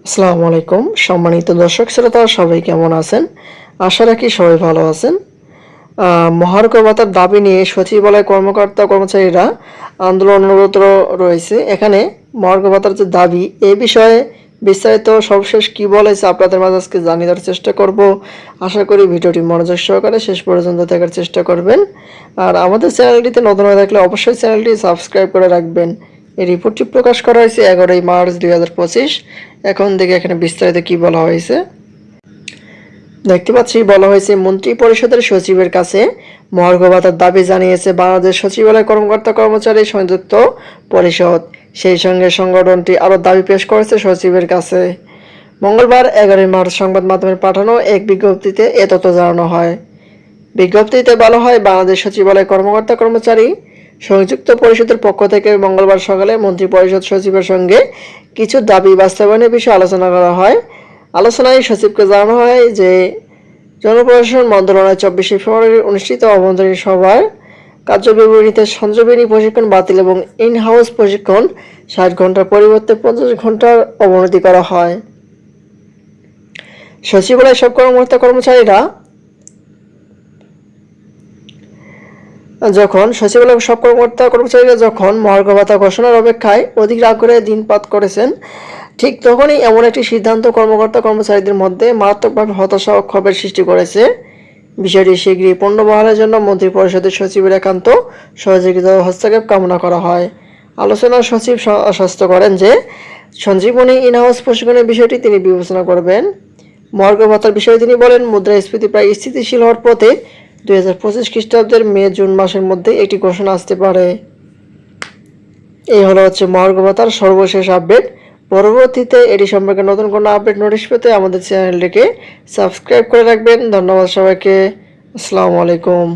আসসালামু আলাইকুম সম্মানিত দর্শক শ্রোতা সবাই কেমন আছেন? আশা রাখি সবাই ভালো আছেন। মহার্ঘ ভাতার দাবি নিয়ে সচিবালয় কর্মকর্তা কর্মচারীরা আন্দোলনরত রয়েছে। এখানে মহার্ঘ ভাতার যে দাবি এই বিষয়ে বিস্তারিত সর্বশেষ কি বলেছে আপনাদের মাঝে আজকে জানিয়ে দেওয়ার চেষ্টা করব। আশা করি ভিডিওটি মনোযোগ সহকারে শেষ পর্যন্ত দেখার চেষ্টা করবেন। আর আমাদের চ্যানেলটিতে নতুন হয়ে থাকলে অবশ্যই চ্যানেলটি সাবস্ক্রাইব করে রাখবেন। এই রিপোর্টটি প্রকাশ করা হয়েছে 11ই মার্চ 2025। এখন দেখে এখানে বিস্তারিত কি বলা হয়েছে। দেখতে পাচ্ছি বলা হয়েছে মন্ত্রী পরিষদের সচিবের কাছে মহার্ঘ ভাতার দাবি জানিয়েছে বাংলাদেশ সচিবালয় কর্মকর্তা কর্মচারী সংযুক্ত পরিষদ। সেই সঙ্গে সংগঠনটি আরও দাবি পেশ করেছে সচিবের কাছে। মঙ্গলবার 11ই মার্চ সংবাদ মাধ্যমে পাঠানো এক বিজ্ঞপ্তিতে এ তথ্য জানানো হয়। বিজ্ঞপ্তিতে বলা হয় বাংলাদেশ সচিবালয় কর্মকর্তা কর্মচারী সংযুক্ত পরিষদের পক্ষ থেকে মঙ্গলবার সকালে মন্ত্রী পরিষদ সচিবের সঙ্গে কিছু দাবি বাস্তবায়নের বিষয়ে আলোচনা করা হয়। আলোচনায় সচিবকে জানানো হয় যে জনপ্রশাসন মন্ত্রণালয় 24শে ফেব্রুয়ারি অনুষ্ঠিত অভ্যন্তরীণ সভার কার্যবিবরণীতে সঞ্জীবনী প্রশিক্ষণ বাতিল এবং ইন হাউস প্রশিক্ষণ 60 ঘন্টার পরিবর্তে 50 ঘন্টার অবনতি করা হয়। সচিবালয় সব কর্মকর্তা কর্মচারীরা যখন মহার্ঘ ভাতা ঘোষণার অপেক্ষায় অধিক আগ্রহে দিনপাত করেছেন, ঠিক তখনই এমন একটি সিদ্ধান্ত কর্মকর্তা কর্মচারীদের মধ্যে মারাত্মকভাবে হতাশা ও ক্ষোভের সৃষ্টি করেছে। বিষয়টি শীঘ্রই পুনর্বহালের জন্য মন্ত্রী পরিষদের সচিবের একান্ত সহযোগিতা ও হস্তক্ষেপ কামনা করা হয়। আলোচনার সচিব আশ্বস্ত করেন যে সঞ্জীবনী ইনহাউস প্রশিক্ষণের বিষয়টি তিনি বিবেচনা করবেন। মহার্ঘ ভাতার বিষয়ে তিনি বলেন, মুদ্রাস্ফীতি প্রায় স্থিতিশীল হওয়ার পথে 2025 খ্রিস্টাব্দের মে-জুন মাসের মধ্যে একটি ঘোষণা আসতে পারে। এই হলো মহার্ঘ ভাতার সর্বশেষ আপডেট। পরবর্তীতে এটি সম্পর্কে নতুন কোনো আপডেট নোটিশ পেতে আমাদের চ্যানেলটিকে সাবস্ক্রাইব করে রাখবেন। ধন্যবাদ সবাইকে। আসসালামু আলাইকুম।